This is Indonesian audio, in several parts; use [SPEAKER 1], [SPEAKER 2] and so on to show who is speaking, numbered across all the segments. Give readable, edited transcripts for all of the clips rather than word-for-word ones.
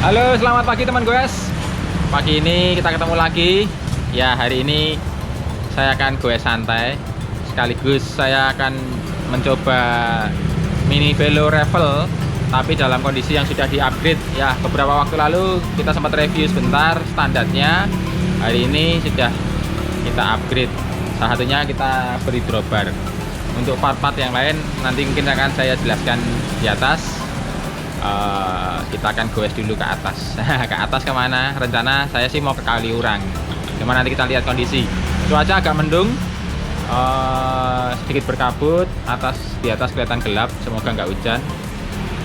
[SPEAKER 1] Halo, selamat pagi teman goes. Pagi ini kita ketemu lagi. Ya, hari ini saya akan goes santai. Sekaligus saya akan mencoba mini velo Revel, tapi dalam kondisi yang sudah di-upgrade. Ya, beberapa waktu lalu kita sempat review sebentar standarnya. Hari ini sudah kita upgrade. Salah satunya kita beri drawbar. Untuk part-part yang lain nanti mungkin akan saya jelaskan di atas. Kita akan goes dulu ke atas. Ke atas kemana? Rencana saya sih mau ke Kaliurang. Cuma nanti kita lihat kondisi. Cuaca agak mendung, sedikit berkabut. Di atas kelihatan gelap. Semoga nggak hujan.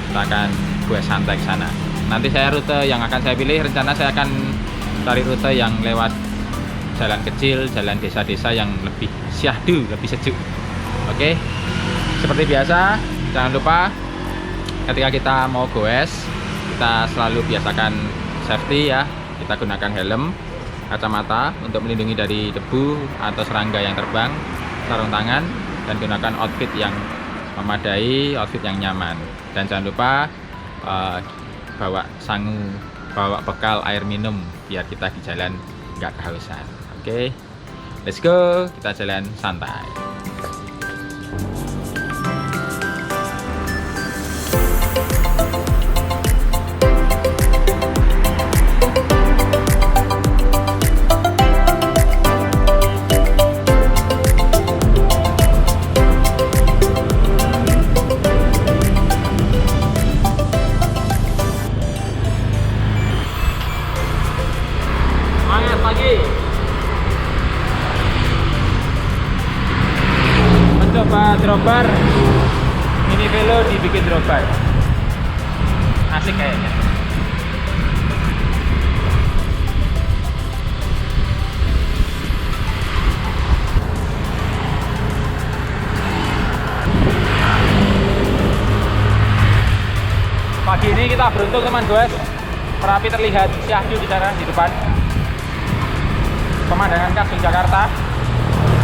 [SPEAKER 1] Kita akan goes santai ke sana. Nanti saya rute yang akan saya pilih. Rencana saya akan cari rute yang lewat jalan kecil, jalan desa-desa yang lebih syahdu, lebih sejuk. Oke. Seperti biasa, jangan lupa ketika kita mau goes, kita selalu biasakan safety ya. Kita gunakan helm, kacamata untuk melindungi dari debu atau serangga yang terbang, sarung tangan, dan gunakan outfit yang memadai, outfit yang nyaman. Dan jangan lupa bawa sangu, bawa bekal air minum biar kita di jalan nggak kehausan. Oke, let's go, kita jalan santai. Mencoba drawbar mini velo, dibikin drawbar asik kayaknya. Pagi ini kita beruntung teman goes, Merapi terlihat syahdu di sana di depan. Pemandangan khas Jakarta.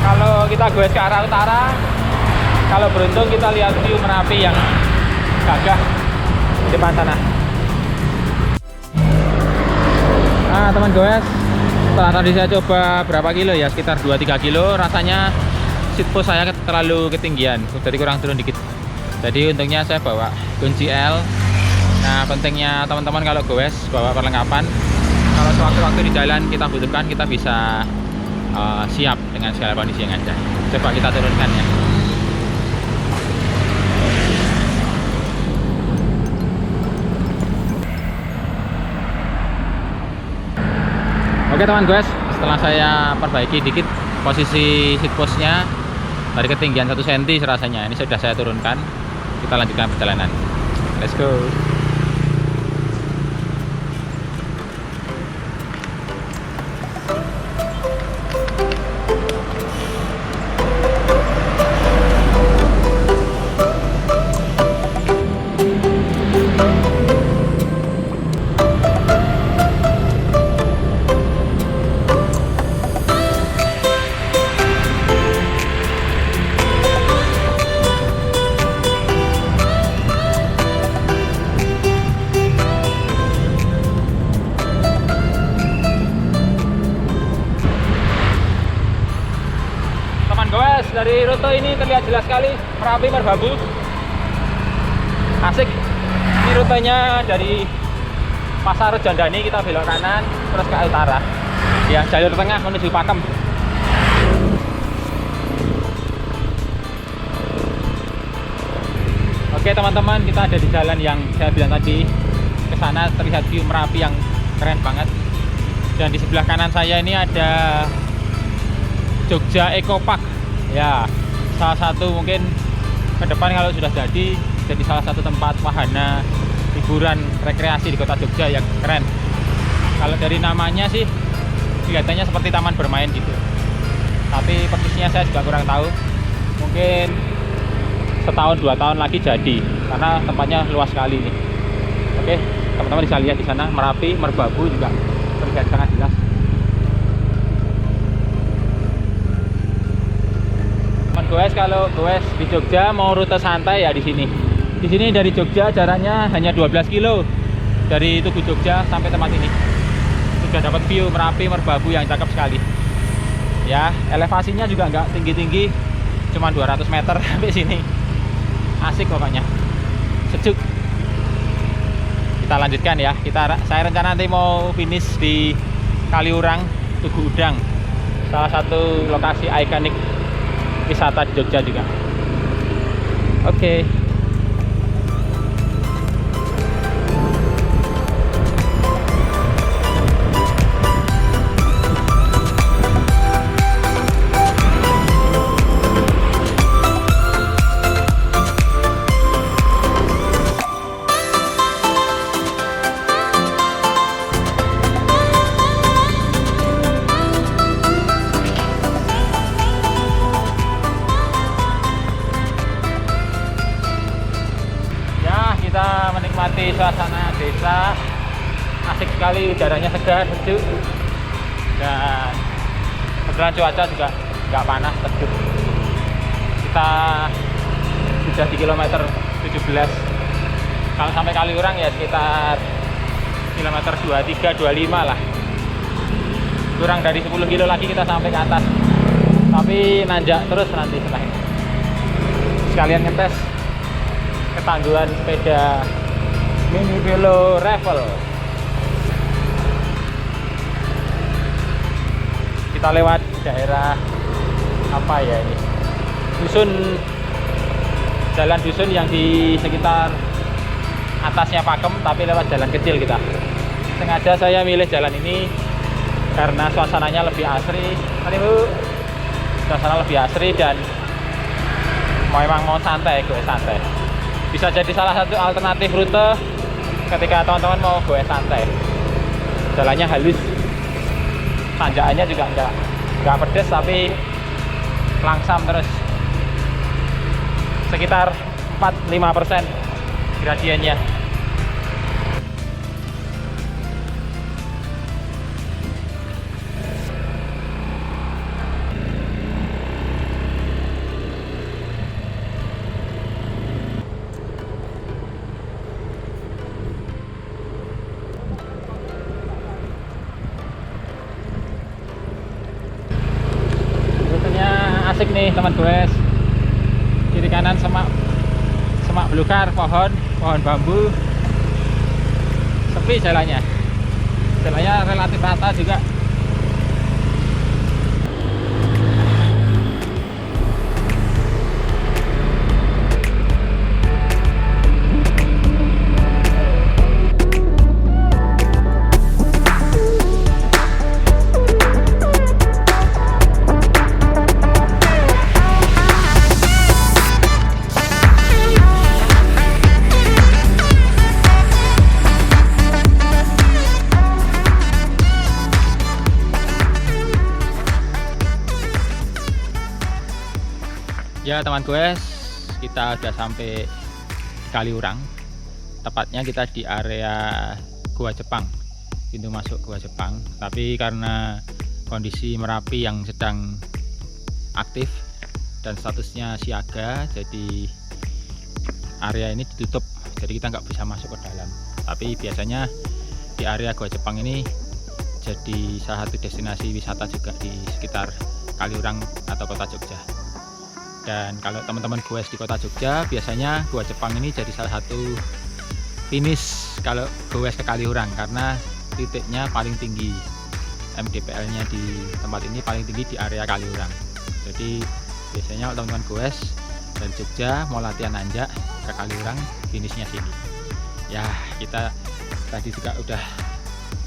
[SPEAKER 1] Kalau kita goes ke arah utara, kalau beruntung kita lihat view Merapi yang gagah di depan sana. Nah teman goes, setelah tadi saya coba berapa kilo ya, sekitar 2-3 kilo, rasanya seat post saya terlalu ketinggian, jadi kurang turun dikit. Jadi untungnya saya bawa kunci L. Nah pentingnya teman-teman kalau goes bawa perlengkapan, kalau sewaktu-waktu di jalan kita butuhkan, kita bisa siap dengan segala kondisi yang ada. Coba kita turunkan ya. Oke teman guys, setelah saya perbaiki dikit posisi seat postnya dari ketinggian 1 cm rasanya, ini sudah saya turunkan. Kita lanjutkan perjalanan. Let's go. Dari rute ini terlihat jelas sekali Merapi Merbabu. Asik. Ini rutenya dari Pasar Jandani, kita belok kanan terus ke utara. Ya, jalur tengah menuju Pakem. Oke teman-teman, kita ada di jalan yang saya bilang tadi. Ke sana terlihat view Merapi yang keren banget. Dan di sebelah kanan saya ini ada Jogja Eco Park. Ya, salah satu mungkin ke depan kalau sudah jadi salah satu tempat wahana hiburan rekreasi di kota Jogja yang keren. Kalau dari namanya sih kelihatannya seperti taman bermain gitu, tapi persisnya saya juga kurang tahu. Mungkin setahun 2 tahun lagi jadi, karena tempatnya luas sekali nih. Oke, teman-teman bisa lihat di sana Merapi, Merbabu juga terlihat sangat jelas. Teman goes, kalau goes di Jogja mau rute santai ya di sini. Di sini dari Jogja jaraknya hanya 12 kilo dari Tugu Jogja sampai tempat ini. Sudah dapat view Merapi, Merbabu yang cakep sekali. Ya, elevasinya juga nggak tinggi-tinggi, cuma 200 meter sampai sini. Asik pokoknya, sejuk. Kita lanjutkan ya. Saya rencana nanti mau finish di Kaliurang, Tugu Udang, salah satu lokasi ikonik wisata di Jogja juga. Oke. Menikmati suasana desa, asik sekali, udaranya segar, sejuk, dan kebetulan cuaca juga nggak panas, sejuk. Kita sudah di kilometer 17. Kalau sampai Kaliurang ya sekitar kilometer 23-25 lah. Kurang dari 10 kilo lagi kita sampai ke atas, tapi nanjak terus nanti setelah ini. Sekalian ngetes ketangguhan sepeda Mini Velo Revel. Kita lewat daerah apa ya ini? Jalan dusun yang di sekitar atasnya Pakem, tapi lewat jalan kecil kita. Sengaja saya milih jalan ini karena suasananya lebih asri. Suasana lebih asri dan memang mau santai, gue santai. Bisa jadi salah satu alternatif rute ketika teman-teman mau gue santai. Jalannya halus, tanjakannya juga nggak pedes, tapi langsam terus. Sekitar 4-5% gradiennya. Asik nih teman goes. Kiri kanan semak belukar, pohon bambu. Sepi jalannya relatif rata juga. Ya teman goes, kita udah sampai Kaliurang. Tepatnya kita di area Gua Jepang, pintu masuk Gua Jepang. Tapi karena kondisi Merapi yang sedang aktif dan statusnya siaga, jadi area ini ditutup, jadi kita nggak bisa masuk ke dalam. Tapi biasanya di area Gua Jepang ini jadi salah satu destinasi wisata juga di sekitar Kaliurang atau kota Jogja. Dan kalau teman-teman goes di kota Jogja, biasanya Gua Jepang ini jadi salah satu finish kalau goes ke Kaliurang, karena titiknya paling tinggi, MDPL-nya di tempat ini paling tinggi di area Kaliurang. Jadi biasanya teman-teman goes dari Jogja mau latihan nanjak ke Kaliurang, finishnya sini. Ya, kita tadi juga udah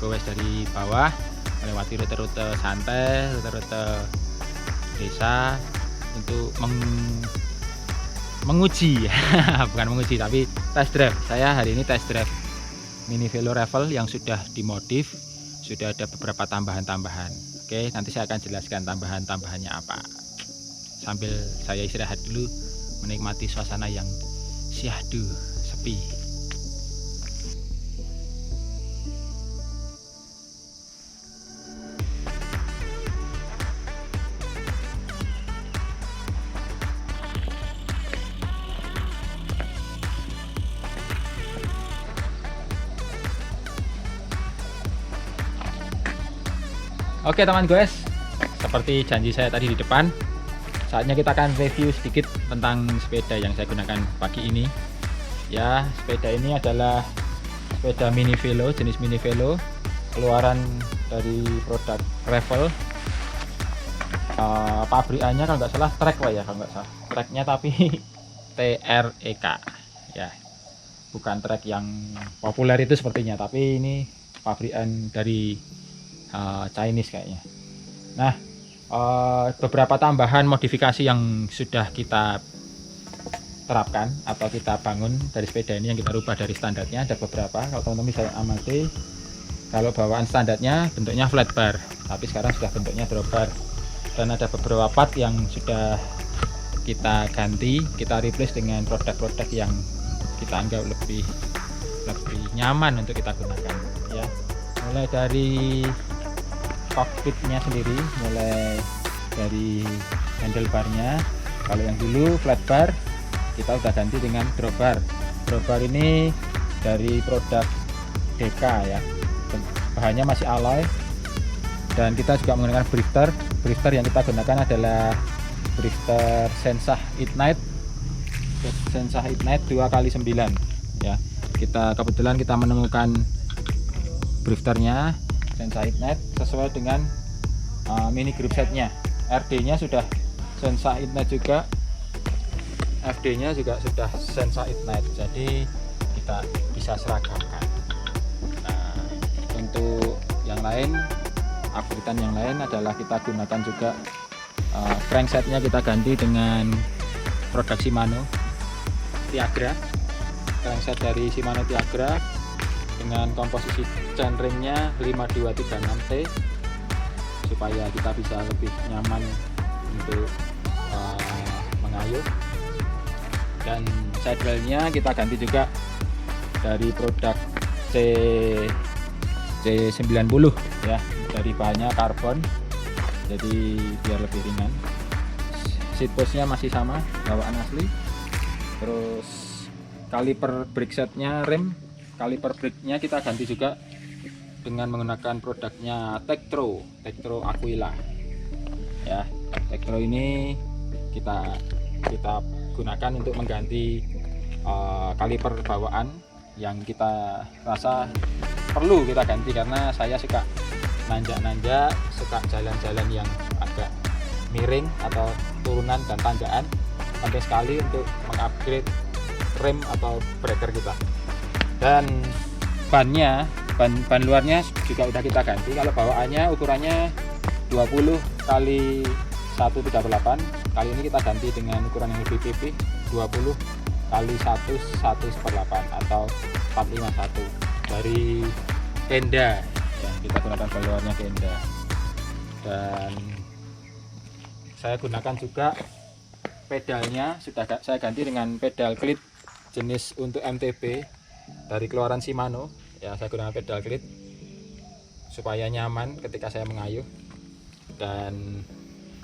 [SPEAKER 1] gowes dari bawah melewati rute-rute santai, rute-rute desa untuk menguji bukan menguji tapi test drive. Saya hari ini test drive Mini Velo Revel yang sudah dimodif, sudah ada beberapa tambahan-tambahan. Oke, nanti saya akan jelaskan tambahan-tambahannya apa sambil saya istirahat dulu menikmati suasana yang syahdu, sepi. Oke teman guys, seperti janji saya tadi di depan, saatnya kita akan review sedikit tentang sepeda yang saya gunakan pagi ini. Ya, sepeda ini adalah sepeda Mini Velo, jenis Mini Velo, keluaran dari produk Revel. Pabrikannya kalau nggak salah Trek lah ya, kalau nggak salah Treknya, tapi TREK ya, bukan Trek yang populer itu sepertinya, tapi ini pabrikan dari Chinese kayaknya. Nah, beberapa tambahan modifikasi yang sudah kita terapkan atau kita bangun dari sepeda ini yang kita rubah dari standarnya ada beberapa. Kalau teman-teman bisa amati, kalau bawaan standarnya bentuknya flat bar, tapi sekarang sudah bentuknya drop bar, dan ada beberapa part yang sudah kita ganti, kita replace dengan produk-produk yang kita anggap lebih nyaman untuk kita gunakan ya. Mulai dari cockpitnya sendiri, mulai dari handlebarnya. Kalau yang dulu flat bar, kita udah ganti dengan drop bar. Drop bar ini dari produk DK ya, bahannya masih alloy, dan kita juga menggunakan drifter. Drifter yang kita gunakan adalah drifter Sensah Ignite 2x9 ya. Kebetulan kita menemukan drifternya Sensah Ignite sesuai dengan mini grip setnya. RD nya sudah Sensah Ignite juga, FD nya juga sudah Sensah Ignite, jadi kita bisa seragamkan. Nah, untuk yang lain, upgradean yang lain adalah kita gunakan juga cranksetnya kita ganti dengan produk Shimano Tiagra, crankset dari Shimano Tiagra dengan komposisi chainringnya 5236T supaya kita bisa lebih nyaman untuk mengayuh. Dan saddle-nya kita ganti juga dari produk C90 ya, dari bahannya karbon, jadi biar lebih ringan. Seat post-nya masih sama, bawaan asli. Terus kaliper brake set-nya, kaliper brake-nya kita ganti juga dengan menggunakan produknya Tektro Aquila ya. Tektro ini kita gunakan untuk mengganti kaliper bawaan yang kita rasa perlu kita ganti, karena saya suka nanjak-nanjak, suka jalan-jalan yang agak miring atau turunan dan tanjakan. Penting sekali untuk mengupgrade rem atau breaker kita. Dan ban luarnya juga udah kita ganti. Kalau bawaannya ukurannya 20 kali 138, kali ini kita ganti dengan ukuran yang lebih pipih, 20 kali 1/1/8 atau 451 dari Kenda ya. Kita gunakan ban luarnya Kenda, dan saya gunakan juga pedalnya, sudah saya ganti dengan pedal klit jenis untuk MTB dari keluaran Shimano ya. Saya gunakan pedal klit supaya nyaman ketika saya mengayuh. Dan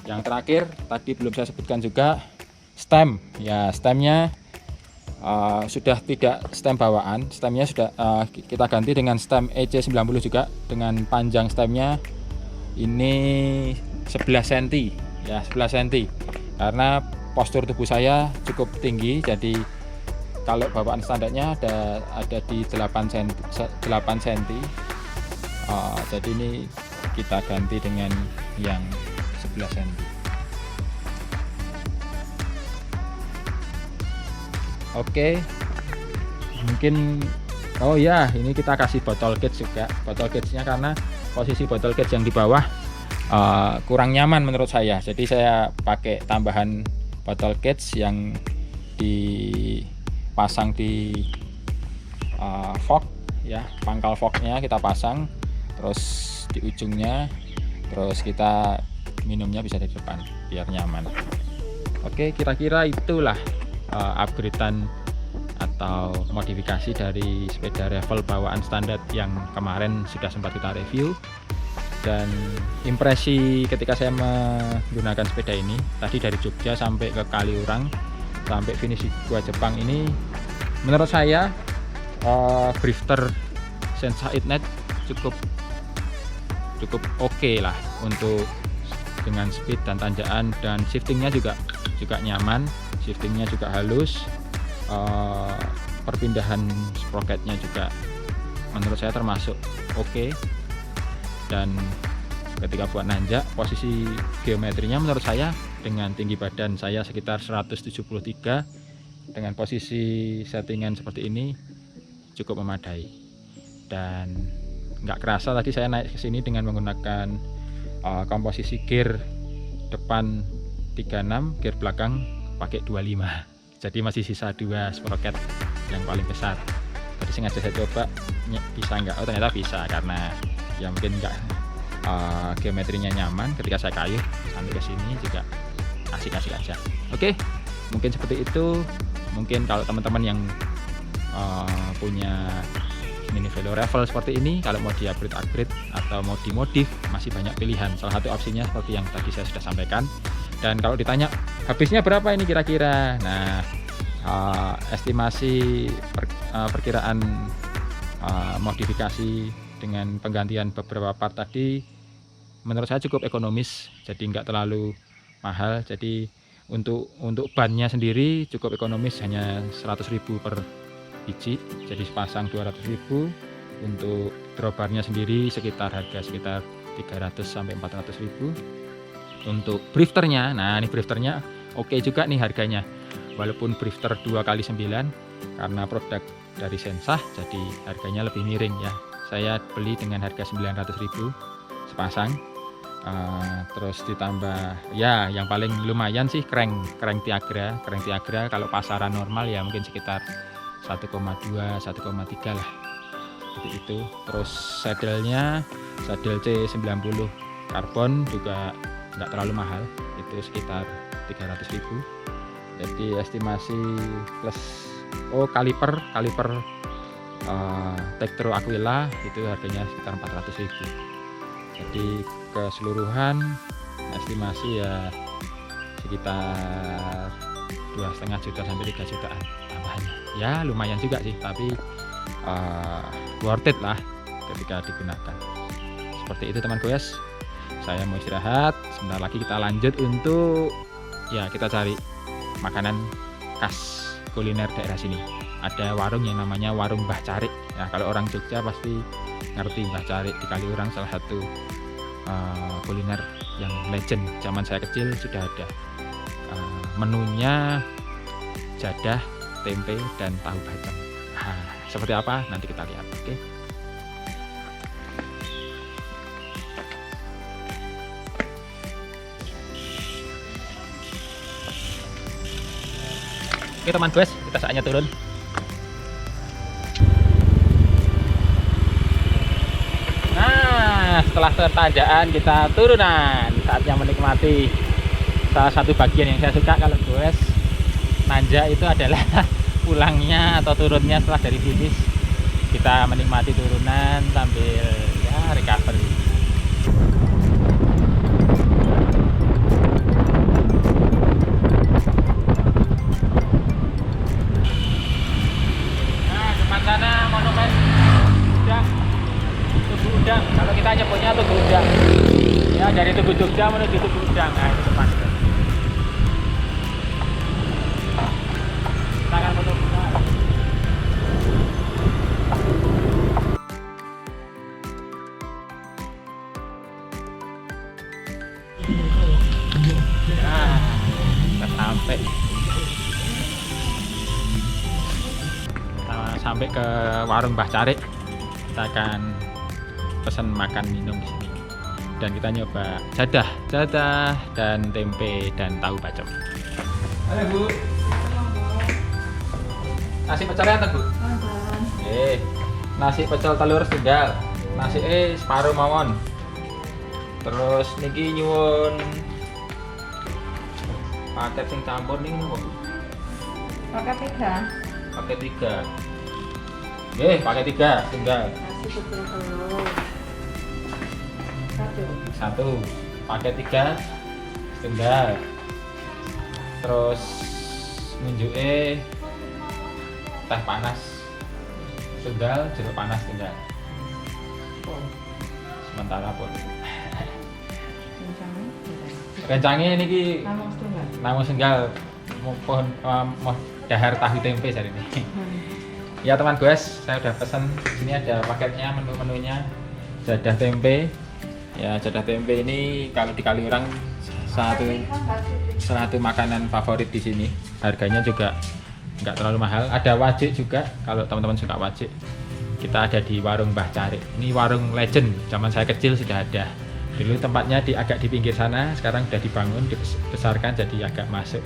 [SPEAKER 1] yang terakhir tadi belum saya sebutkan juga stem ya. Stemnya sudah tidak stem bawaan, stemnya sudah kita ganti dengan stem EC90 juga, dengan panjang stemnya ini 11 cm ya, 11 cm, karena postur tubuh saya cukup tinggi, jadi kalau bawaan standarnya ada di 8 cm. Jadi ini kita ganti dengan yang 11 cm. Oke, mungkin oh ya, ini kita kasih botol cage juga. Botol cage-nya karena posisi botol cage yang di bawah kurang nyaman menurut saya. Jadi saya pakai tambahan botol cage yang dipasang di fork ya, pangkal forknya kita pasang, terus di ujungnya, terus kita minumnya bisa di depan biar nyaman. Oke, kira-kira itulah upgradean atau modifikasi dari sepeda travel bawaan standar yang kemarin sudah sempat kita review. Dan impresi ketika saya menggunakan sepeda ini tadi dari Jogja sampai ke Kaliurang sampai finish di Gua Jepang ini, menurut saya drifter Sensa Ignite cukup oke lah untuk dengan speed dan tanjakan, dan shiftingnya juga nyaman, shiftingnya juga halus, perpindahan sprocketnya juga menurut saya termasuk oke. Dan ketika buat nanjak, posisi geometrinya menurut saya dengan tinggi badan saya sekitar 173, dengan posisi settingan seperti ini cukup memadai. Dan nggak kerasa tadi saya naik ke sini dengan menggunakan komposisi gear depan 36, gear belakang pakai 25. Jadi masih sisa 2 sprocket yang paling besar. Tadi sengaja saya coba bisa nggak, oh ternyata bisa, karena ya mungkin nggak geometrinya nyaman. Ketika saya kayuh sampai ke sini juga asik-asik aja. Oke, mungkin seperti itu. Mungkin kalau teman-teman yang punya mini velo travel seperti ini, kalau mau di upgrade atau mau dimodif, masih banyak pilihan. Salah satu opsinya seperti yang tadi saya sudah sampaikan. Dan kalau ditanya habisnya berapa ini kira-kira, nah estimasi perkiraan modifikasi dengan penggantian beberapa part tadi menurut saya cukup ekonomis, jadi nggak terlalu mahal. Jadi untuk bannya sendiri cukup ekonomis, hanya 100.000 per biji, jadi sepasang 200.000. Untuk drawbarnya sendiri harga sekitar 300 sampai 400.000. Untuk drifternya, nah ini drifternya oke juga nih harganya, walaupun drifter 2x9 karena produk dari Sensa, jadi harganya lebih miring ya. Saya beli dengan harga 900.000 sepasang. Terus ditambah ya yang paling lumayan sih crank Tiagra kalau pasaran normal ya mungkin sekitar 1,2 1,3 lah, seperti itu. Terus saddle C90 karbon juga nggak terlalu mahal, itu sekitar 300.000. Jadi estimasi plus kaliper Tektro Aquila itu harganya sekitar 400.000. Jadi keseluruhan estimasi ya sekitar 2,5 juta sampai 3 jutaan tambahannya. Ya lumayan juga sih, tapi worth it lah ketika digunakan. Seperti itu teman goes. Saya mau istirahat, sebentar lagi kita lanjut untuk ya kita cari makanan khas kuliner daerah sini. Ada warung yang namanya warung Mbah Carik. Ya kalau orang Jogja pasti ngerti Mbah Carik di Kaliurang, salah satu kuliner yang legend. Zaman saya kecil sudah ada. Menunya jadah, tempe, dan tahu bacem. Nah, seperti apa nanti kita lihat. Oke. Oke teman guys, kita saatnya turun. Nah, setelah tanjakan kita turunan, saatnya menikmati salah satu bagian yang saya suka kalau guys nanjak itu adalah pulangnya atau turunnya setelah dari finish. Kita menikmati turunan sambil ya recovery. Nah, depan sana monumen udang, Tugu Udang. Kalau kita nyebutnya Tugu Udang. Ya dari Tugu Jogja menuju Tugu Udang. Nah, itu depan. Kita akan foto. Nah, kita sampai. sampai ke warung Mbah Carik, kita akan pesan makan minum di sini. Dan kita nyoba jadah dan tempe dan tahu bacem. Halo Bu. Nasi pecelnya enten Bu? Nasi pecel telur setunggal. Nasi separuh mawon. Terus niki nyuwun paket sing campur nih Bu.
[SPEAKER 2] Paket 3.
[SPEAKER 1] Paket 3. Nggih, paket 3 setunggal.
[SPEAKER 2] Nasi pecel telur.
[SPEAKER 1] 1. Paket 3 setunggal. Terus nunjuke teh panas setunggal, jeruk panas setunggal. Sementara pun rencangnya niki namung setunggal mohon dahar tahu tempe hari ini. Ya teman guys, saya udah pesan. Sini ada paketnya, menu-menunya. Jadah tempe. Ya jadah tempe ini kalau di Kaliurang satu makanan favorit di sini. Harganya juga nggak terlalu mahal. Ada wajik juga kalau teman-teman suka wajik. Kita ada di warung Mbah Carik. Ini warung legend. Zaman saya kecil sudah ada. Dulu tempatnya agak di pinggir sana, sekarang sudah dibangun, dibesarkan jadi agak masuk,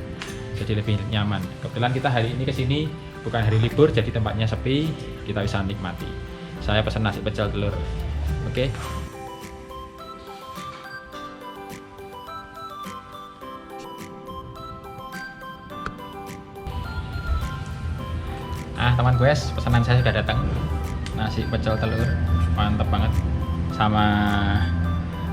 [SPEAKER 1] jadi lebih nyaman. Kebetulan kita hari ini kesini bukan hari libur, jadi tempatnya sepi, kita bisa nikmati. Saya pesan nasi pecel telur. Oke. Teman guys, pesanan saya sudah datang. Nasi pecel telur, mantap banget. Sama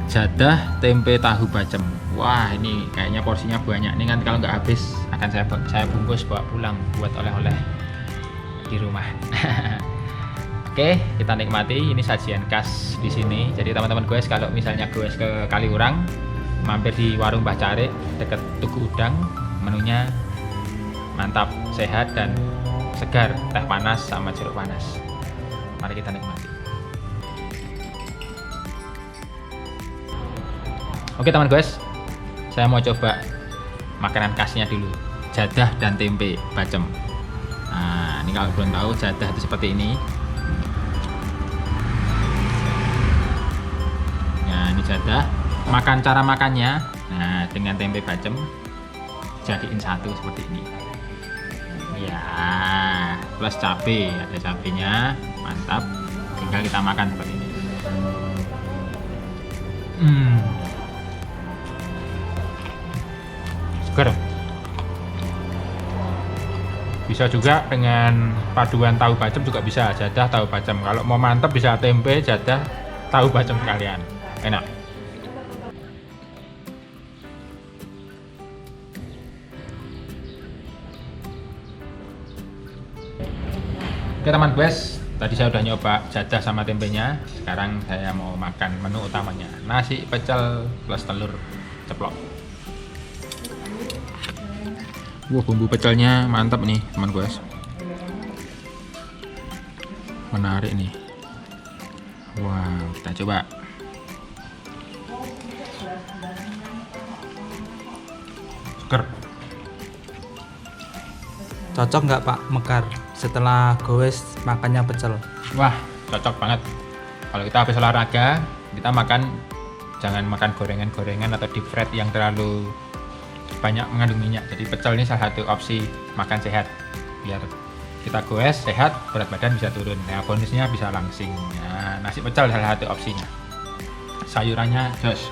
[SPEAKER 1] jadah tempe tahu bacem. Wah, ini kayaknya porsinya banyak. Ini kan kalau nggak habis akan saya bungkus bawa pulang buat oleh-oleh di rumah. Oke, kita nikmati. Ini sajian khas di sini. Jadi teman-teman guys, kalau misalnya guys ke Kaliurang, mampir di warung Mbah Carik dekat Tugu Udang. Menunya mantap, sehat dan segar, teh panas sama jeruk panas. Mari kita nikmati. Oke teman guys, saya mau coba makanan khasnya dulu, jadah dan tempe bacem. Nah, ini kalau belum tahu jadah itu seperti ini. Nah, ini jadah. Cara makannya, nah dengan tempe bacem jadiin satu seperti ini. Ya, plus cabai, ada cabenya, mantap. Tinggal kita makan seperti ini. Segar. Bisa juga dengan paduan tahu bacem juga bisa, jadah tahu bacem. Kalau mau mantap bisa tempe, jadah, tahu bacem sekalian. Enak. Oke teman guys, tadi saya udah nyoba jadah sama tempenya. Sekarang saya mau makan menu utamanya, nasi pecel plus telur ceplok. Wah, bumbu pecelnya mantap nih teman guys, menarik nih. Wow, kita coba. Seger.
[SPEAKER 3] Cocok nggak Pak Mekar setelah gowes makannya pecel?
[SPEAKER 1] Wah, cocok banget. Kalau kita habis olahraga, kita jangan makan gorengan-gorengan atau deep fried yang terlalu banyak mengandung minyak. Jadi pecel ini salah satu opsi makan sehat. Biar kita goes sehat, berat badan bisa turun. Nah, bonusnya bisa langsing. Nah, nasi pecel salah satu opsinya. Sayurannya jos.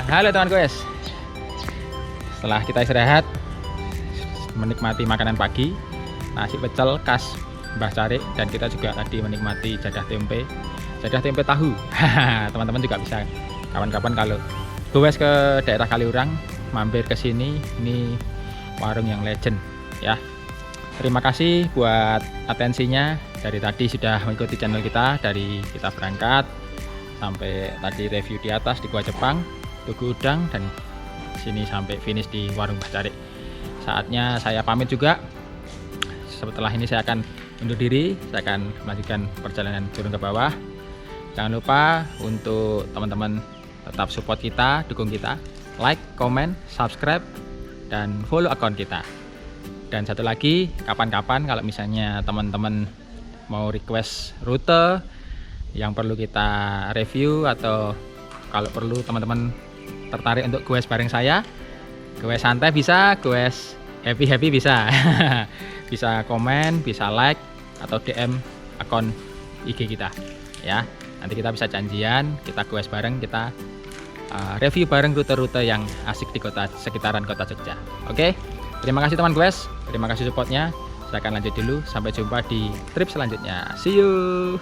[SPEAKER 1] Halo teman guys, setelah kita istirahat menikmati makanan pagi, nasi pecel khas Mbah Carik, dan kita juga tadi menikmati jadah tempe tahu. Teman-teman juga bisa kapan-kapan kalau goes ke daerah Kaliurang, mampir ke sini. Ini warung yang legend ya. Terima kasih buat atensinya. Dari tadi sudah mengikuti channel kita, dari kita berangkat sampai tadi review di atas di Gua Jepang, Tugu Udang, dan sini sampai finish di warung Mbah Carik. Saatnya saya pamit juga. Setelah ini saya akan undur diri. Saya akan melanjutkan perjalanan turun ke bawah. Jangan lupa untuk teman-teman tetap support kita, dukung kita, like, comment, subscribe, dan follow akun kita. Dan satu lagi, kapan-kapan kalau misalnya teman-teman mau request rute yang perlu kita review, atau kalau perlu teman-teman tertarik untuk goes bareng saya, goes santai bisa, goes happy bisa. Bisa komen, bisa like, atau DM akun IG kita ya. Nanti kita bisa janjian, kita goes bareng, kita review bareng rute-rute yang asik di kota sekitaran kota Jogja. Oke, terima kasih teman goes, terima kasih supportnya. Saya akan lanjut dulu, sampai jumpa di trip selanjutnya. See you.